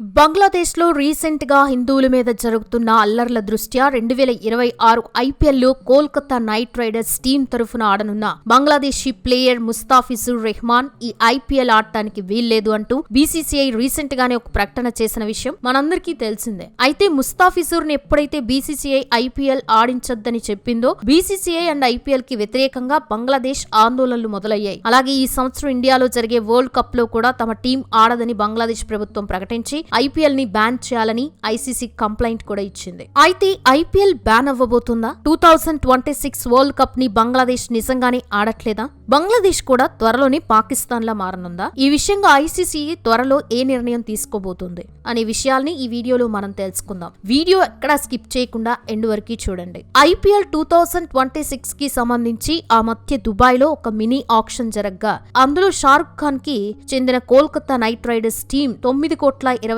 బంగ్లాదేశ్లో రీసెంట్గా హిందువుల మీద జరుగుతున్న అల్లర్ల దృష్ట్యా 2026 ఐపీఎల్లో కోల్కతా నైట్ రైడర్స్ టీం తరఫున ఆడనున్న బంగ్లాదేశీ ప్లేయర్ ముస్తాఫిజుర్ రెహమాన్ ఈ ఐపీఎల్ ఆడటానికి వీల్లేదు అంటూ బీసీసీఐ రీసెంట్ గానే ఒక ప్రకటన చేసిన విషయం మనందరికీ తెలిసిందే. అయితే ముస్తాఫిజుర్ ని ఎప్పుడైతే బీసీసీఐ ఐపీఎల్ ఆడించొద్దని చెప్పిందో బీసీసీఐ అండ్ ఐపీఎల్ కి వ్యతిరేకంగా బంగ్లాదేశ్ ఆందోళనలు మొదలయ్యాయి. అలాగే ఈ సంవత్సరం ఇండియాలో జరిగే వరల్డ్ కప్ లో కూడా తమ టీం ఆడదని బంగ్లాదేశ్ ప్రభుత్వం ప్రకటించి ఐపీఎల్ ని బ్యాన్ చేయాలని ఐసీసీ కంప్లైంట్ కూడా ఇచ్చింది. అయితే ఐపీఎల్ బ్యాన్ అవ్వబోతుందా? 2026 వరల్డ్ కప్ ని బంగ్లాదేశ్ నిజంగానే ఆడట్లేదా? బంగ్లాదేశ్ కూడా త్వరలోనే పాకిస్తాన్ లా మారనుందా? ఈ విషయంగా ఐసీసీ త్వరలో ఏ నిర్ణయం తీసుకోబోతుంది అనే విషయాల్ని ఈ వీడియోలో మనం తెలుసుకుందాం. వీడియో ఎక్కడా స్కిప్ చేయకుండా ఎండ్ వరకు చూడండి. ఐపీఎల్ 2026 కి సంబంధించి ఆ మధ్య దుబాయ్ లో ఒక మినీ ఆక్షన్ జరగ్గా అందులో షారుఖ్ ఖాన్ కి చెందిన కోల్కతా నైట్ రైడర్స్ టీం 9,20,00,000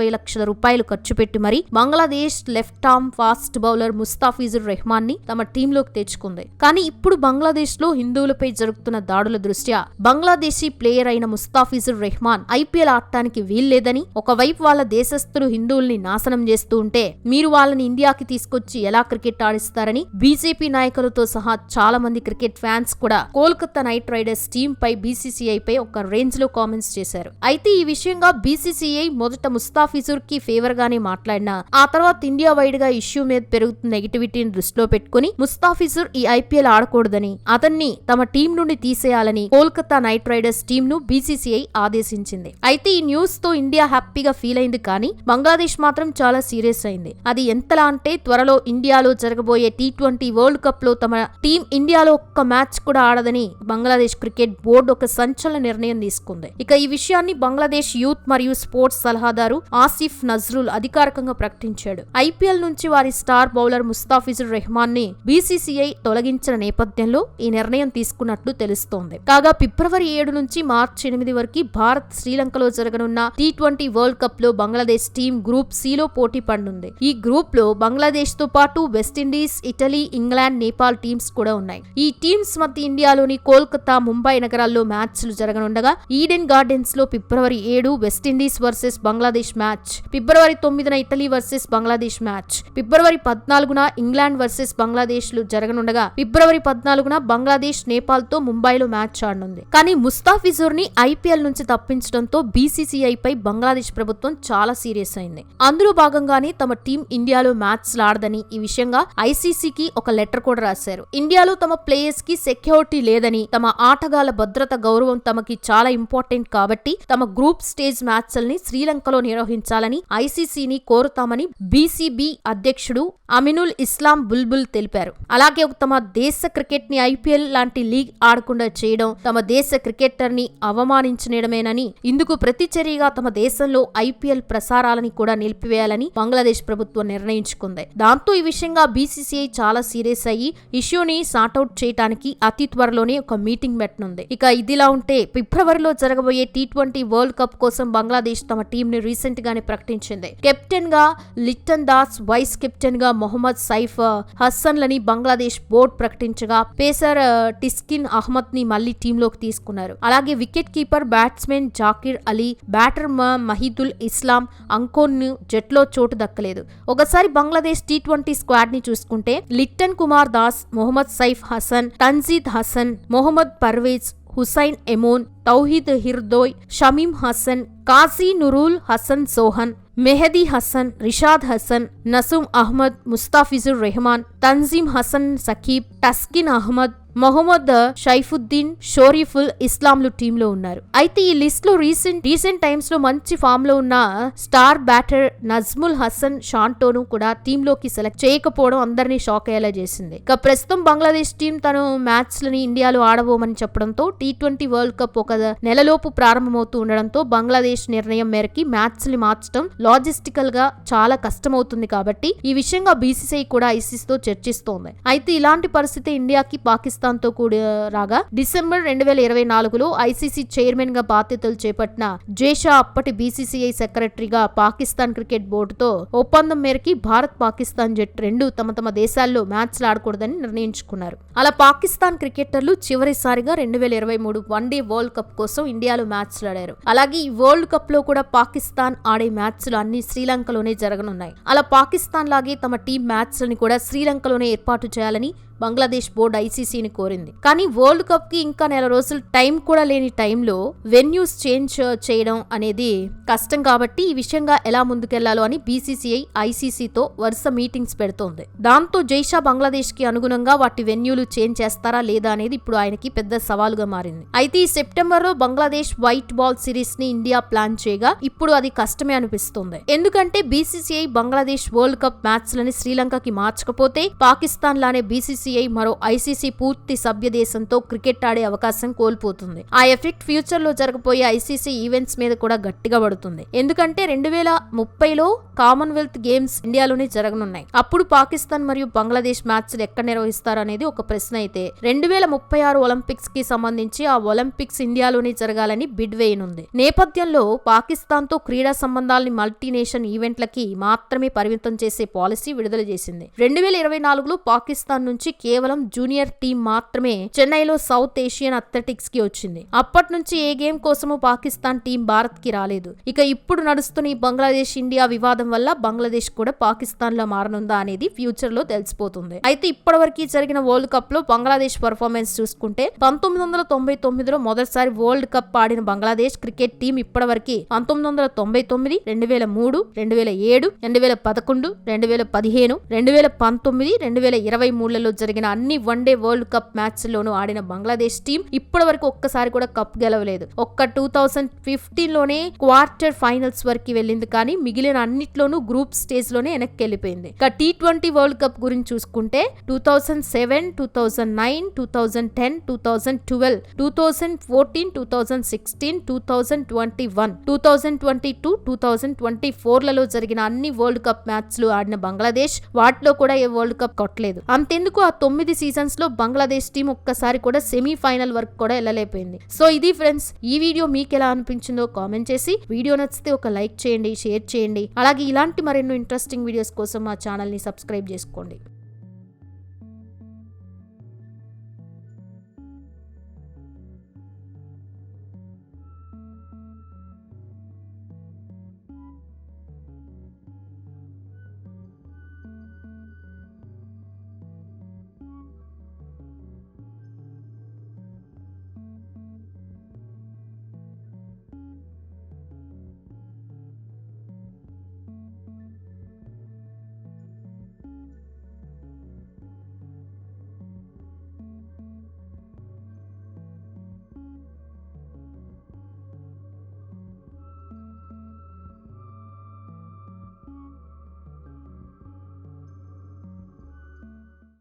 రూపాయలు ఖర్చు పెట్టి మరి Bangladesh left arm fast bowler Mustafizur Rahman ని తమ టీంలోకి తెచ్చుకుంది. కానీ ఇప్పుడు బంగ్లాదేశ్ లో హిందువులపై జరుగుతున్న దాడుల దృష్ట్యా బంగ్లాదేశీ ప్లేయర్ అయిన ముస్తాఫిజుర్ రెహమాన్ ఐపీఎల్ ఆడటానికి వీల్లేదని, ఒకవైపు వాళ్ళ దేశస్థులు హిందువుల్ని నాశనం చేస్తూ ఉంటే మీరు వాళ్ళని ఇండియాకి తీసుకొచ్చి ఎలా క్రికెట్ ఆడిస్తారని బీజేపీ నాయకులతో సహా చాలా మంది క్రికెట్ ఫ్యాన్స్ కూడా కోల్కతా నైట్ రైడర్స్ టీం పై బీసీసీఐ పై ఒక రేంజ్ లో కామెంట్స్ చేశారు. అయితే ఈ విషయంగా బీసీసీఐ మొదట ముస్తాఫిజుర్ కి ఫేవర్ గానే మాట్లాడినా ఆ తర్వాత ఇండియా వైడ్ గా ఇష్యూ మీద పెరుగుతున్న నెగిటివిటీని దృష్టిలో పెట్టుకుని ముస్తాఫిజుర్ ఈ ఐపీఎల్ ఆడకూడదని, అతన్ని తమ టీం నుండి తీసేయాలని కోల్కతా నైట్ రైడర్స్ టీం ను బీసీసీఐ ఆదేశించింది. అయితే ఈ న్యూస్ తో ఇండియా హ్యాపీగా ఫీల్ అయింది, కానీ బంగ్లాదేశ్ మాత్రం చాలా సీరియస్ అయింది. అది ఎంతలా అంటే త్వరలో ఇండియాలో జరగబోయే T20 వరల్డ్ కప్ లో తమ టీం ఇండియాలో ఒక్క మ్యాచ్ కూడా ఆడదని బంగ్లాదేశ్ క్రికెట్ బోర్డు ఒక సంచలన నిర్ణయం తీసుకుంది. ఇక ఈ విషయాన్ని బంగ్లాదేశ్ యూత్ మరియు స్పోర్ట్స్ సలహాదారు ఆసిఫ్ నజ్రుల్ అధికారికంగా ప్రకటించాడు. ఐపీఎల్ నుంచి వారి స్టార్ బౌలర్ ముస్తాఫిజుర్ రెహమాన్ ని బీసీసీఐ తొలగించిన నేపథ్యంలో ఈ నిర్ణయం తీసుకున్నట్లు తెలుస్తోంది. కాగా ఫిబ్రవరి 7 నుంచి మార్చి 8 వరకు భారత్ శ్రీలంకలో జరగనున్న T20 వరల్డ్ కప్ లో బంగ్లాదేశ్ టీం గ్రూప్ సి లో పోటీ పడనుంది. ఈ గ్రూప్ లో బంగ్లాదేశ్ తో పాటు West Indies, Italy, England, Nepal teams కూడా ఉన్నాయి. ఈ టీమ్స్ మధ్య ఇండియాలోని కోల్కతా, ముంబై నగరాల్లో మ్యాచ్లు జరగనుండగా ఈడెన్ గార్డెన్స్ లో ఫిబ్రవరి 7 వెస్టిండీస్ వర్సెస్ బంగ్లాదేశ్ మ్యాచ్, ఫిబ్రవరి 9న ఇటలీ వర్సెస్ బంగ్లాదేశ్ మ్యాచ్, ఫిబ్రవరి 14న ఇంగ్లాండ్ వర్సెస్ బంగ్లాదేశ్ లు జరగనుండగా ఫిబ్రవరి 14న బంగ్లాదేశ్ నేపాల్ తో ముంబైలో మ్యాచ్ ఆడనుంది. కానీ ముస్తాఫిజుర్ ని ఐపీఎల్ నుంచి తప్పించడంతో బీసీసీఐ పై బంగ్లాదేశ్ ప్రభుత్వం చాలా సీరియస్ అయింది. అందులో భాగంగానే తమ టీం ఇండియాలో మ్యాచ్లు ఆడదని ఈ విషయంగా ఐసీసీకి ఒక లెటర్ కూడా రాశారు. ఇండియాలో తమ ప్లేయర్స్ కి సెక్యూరిటీ లేదని, తమ ఆటగాళ్ల భద్రత, గౌరవం తమకి చాలా ఇంపార్టెంట్ కాబట్టి తమ గ్రూప్ స్టేజ్ మ్యాచ్ల్ని శ్రీలంకలో నిర్వహించాలని ఐసీసీని కోరుతామని బీసీబీ అధ్యక్షుడు అమినుల్ ఇస్లాం బుల్బుల్ తెలిపారు. అలాగే తమ దేశ క్రికెట్ ని ఐపీఎల్ లాంటి లీగ్ ఆడకుండా చేయడం తమ దేశ క్రికెటర్ ని అవమానించడమేనని, ఇందుకు ప్రతిచర్యగా తమ దేశంలో ఐపీఎల్ ప్రసారాలని కూడా నిలిపివేయాలని బంగ్లాదేశ్ ప్రభుత్వం నిర్ణయించుకుంది. దాంతో ఈ విషయంగా బీసీసీఐ చాలా సీరియస్ అయ్యి ఇష్యూని సార్ట్అవుట్ చేయడానికి అతి త్వరలోనే ఒక మీటింగ్ పెట్టనుంది. ఇక ఇదిలా ఉంటే ఫిబ్రవరిలో జరగబోయే T20 వరల్డ్ కప్ కోసం బంగ్లాదేశ్ తమ టీం ని రీసెంట్ గానే ప్రకటించింది. కెప్టెన్ గా లిట్టన్ దాస్, వైస్ కెప్టెన్ గా మొహమ్మద్ సైఫ్ హసన్ లని బంగ్లాదేశ్ బోర్డు ప్రకటించగా పేసర్ టిస్కిన్ అహ్మద్ ని మళ్లీ టీంలోకి తీసుకున్నారు. అలాగే wicket keeper, batsmen Jaker Ali, batter Mahidul Islam Ankon ను జట్లో చోటు దక్కలేదు. ఒకసారి బంగ్లాదేశ్ T20 స్క్వాడ్ ని చూసుకుంటే లిట్టన్ కుమార్ దాస్, మొహమ్మద్ సైఫ్ హసన్, తన్జీద్ హసన్, మొహమ్మద్ పర్వేజ్, హుసైన్ ఎమోన్, తౌహీద్ హిర్దోయ్, షమీం హసన్, కాజీ నురుల్ హసన్ సోహన్, మెహదీ హసన్, రిషాద్ హసన్, నసూమ్ అహ్మద్, ముస్తాఫిజుర్ రెహమాన్, తన్జీమ్ హసన్ సకీబ్, టస్కిన్ అహ్మద్, మొహమ్మద్ షైఫుద్దీన్, షోరీఫుల్ ఇస్లాంలు టీంలో ఉన్నారు. అయితే ఈ లిస్ట్ లో రీసెంట్ టైమ్స్ లో మంచి ఫామ్ లో ఉన్న స్టార్ బ్యాటర్ నజ్ముల్ హసన్ షాంటోను కూడా టీంలోకి సెలెక్ట్ చేయకపోవడం అందరినీ షాక్ అయ్యేలా చేసింది. ఇక ప్రస్తుతం బంగ్లాదేశ్ టీం తను మ్యాచ్లని ఇండియాలో ఆడబోమని చెప్పడంతో T20 వరల్డ్ కప్ ఒక నెలలోపు ప్రారంభమవుతూ ఉండడంతో బంగ్లాదేశ్ నిర్ణయం మేరకి మ్యాచ్లు మార్చడం లాజిస్టికల్ గా చాలా కష్టమవుతుంది. కాబట్టి ఈ విషయంగా బీసీసీఐ కూడా ఐసీసీతో చర్చిస్తోంది. అయితే ఇలాంటి పరిస్థితి ఇండియాకి, పాకిస్తాన్ పాకిస్తాన్ తో కూడా రాగా డిసెంబర్ 2024లో ఐసీసీ చైర్మన్ గా బాధ్యతలు చేపట్టిన జైషా అప్పటి బీసీసీఐ సెక్రటరీగా పాకిస్తాన్ క్రికెట్ బోర్డుతో ఒప్పందం మేరకు భారత్ పాకిస్తాన్ జట్టు రెండు తమ దేశాల్లో మ్యాచ్లు ఆడకూడదని నిర్ణయించుకున్నారు. అలా పాకిస్తాన్ క్రికెటర్లు చివరిసారిగా 2023 వన్డే వరల్డ్ కప్ కోసం ఇండియాలో మ్యాచ్లు ఆడారు. అలాగే ఈ వరల్డ్ కప్ లో కూడా పాకిస్తాన్ ఆడే మ్యాచ్లు అన్ని శ్రీలంకలోనే జరగనున్నాయి. అలా పాకిస్తాన్ లాగే తమ టీం మ్యాచ్లని కూడా శ్రీలంకలోనే ఏర్పాటు చేయాలని బంగ్లాదేశ్ బోర్డు ఐసీసీని కోరింది. కానీ వరల్డ్ కప్ కి ఇంకా నెల రోజులు టైం కూడా లేని టైంలో వెన్యూస్ చేంజ్ చేయడం అనేది కష్టం కాబట్టి ఈ విషయంగా ఎలా ముందుకెళ్లాలో అని బీసీసీఐ ఐసీసీతో వరుస మీటింగ్స్ పెడుతోంది. దాంతో జైషా బంగ్లాదేశ్ కి అనుగుణంగా వాటి వెన్యూలు చేంజ్ చేస్తారా లేదా అనేది ఇప్పుడు ఆయనకి పెద్ద సవాలుగా మారింది. అయితే ఈ సెప్టెంబర్ లో బంగ్లాదేశ్ వైట్ బాల్ సిరీస్ ని ఇండియా ప్లాన్ చేయగా ఇప్పుడు అది కష్టమే అనిపిస్తుంది. ఎందుకంటే బీసీసీఐ బంగ్లాదేశ్ వరల్డ్ కప్ మ్యాచ్లని శ్రీలంకకి మార్చకపోతే పాకిస్తాన్ లానే బీసీసీఐ మరో ఐసీసీ పూర్తి సభ్య దేశంతో క్రికెట్ ఆడే అవకాశం కోల్పోతుంది. ఆ ఎఫెక్ట్ ఫ్యూచర్ లో జరగబోయే ఐసీసీ ఈవెంట్స్ మీద కూడా గట్టిగా పడుతుంది. ఎందుకంటే 2030లో కామన్వెల్త్ గేమ్స్ ఇండియాలోనే జరగనున్నాయి. అప్పుడు పాకిస్తాన్ మరియు బంగ్లాదేశ్ మ్యాచ్లు ఎక్కడ నిర్వహిస్తారు అనేది ఒక ప్రశ్న అయితే 2036 ఒలింపిక్స్ కి సంబంధించి ఆ ఒలింపిక్స్ ఇండియాలోనే జరగాలని బిడ్ వేయనుంది. నేపథ్యంలో పాకిస్తాన్ తో క్రీడా సంబంధాలని మల్టీనేషన్ ఈవెంట్లకి మాత్రమే పరిమితం చేసే పాలసీ విడుదల చేసింది. 2024లో పాకిస్తాన్ నుంచి కేవలం జూనియర్ టీం మాత్రమే చెన్నైలో సౌత్ ఏషియన్ అథ్లెటిక్స్ కి వచ్చింది. అప్పటి నుంచి ఏ గేమ్ కోసము పాకిస్తాన్ టీం భారత్ కి రాలేదు. ఇక ఇప్పుడు నడుస్తున్న ఈ బంగ్లాదేశ్ ఇండియా వివాదం వల్ల బంగ్లాదేశ్ కూడా పాకిస్తాన్ లో మారనుందా అనేది ఫ్యూచర్ లో తెలిసిపోతుంది. అయితే ఇప్పటివరకు జరిగిన వరల్డ్ కప్ లో బంగ్లాదేశ్ పర్ఫార్మెన్స్ చూసుకుంటే 1999లో మొదటిసారి వరల్డ్ కప్ ఆడిన బంగ్లాదేశ్ క్రికెట్ టీం ఇప్పటివరకు 1999, 2003, 2007, 2011, 2015, 2019, 2023లలో జరిగిన అన్ని వన్డే వరల్డ్ కప్ మ్యాచ్ లోనూ ఆడిన బంగ్లాదేశ్ టీం ఇప్పటి వరకు ఒక్కసారి కూడా కప్ గెలవలేదు. ఒక్క 2015లోనే క్వార్టర్ ఫైనల్స్ వరకు వెళ్ళింది. కానీ మిగిలిన అన్నిట్లోనూ గ్రూప్ స్టేజ్ లోనే వెనక్కి వెళ్ళిపోయింది. ఇక T20 వరల్డ్ కప్ గురించి చూసుకుంటే 2007, 2009, 2010, 2012, 2014, 2016, 2021, 2022, 2024లలో జరిగిన అన్ని వరల్డ్ కప్ మ్యాచ్లు ఆడిన బంగ్లాదేశ్ వాటిలో కూడా ఏ వరల్డ్ కప్ కొట్టలేదు. అంతెందుకు ఆ 9 సీజన్స్ లో బంగ్లాదేశ్ టీం ఒక్కసారి కూడా సెమీఫైనల్ వరకు కూడా వెళ్ళలేకపోయింది. సో ఇది ఫ్రెండ్స్, ఈ వీడియో మీకు ఎలా అనిపించిందో కామెంట్ చేసి, వీడియో నచ్చితే ఒక లైక్ చేయండి, షేర్ చేయండి. అలాగే ఇలాంటి మరెన్నో ఇంట్రెస్టింగ్ వీడియోస్ కోసం మా ఛానల్ ని సబ్స్క్రైబ్ చేసుకోండి.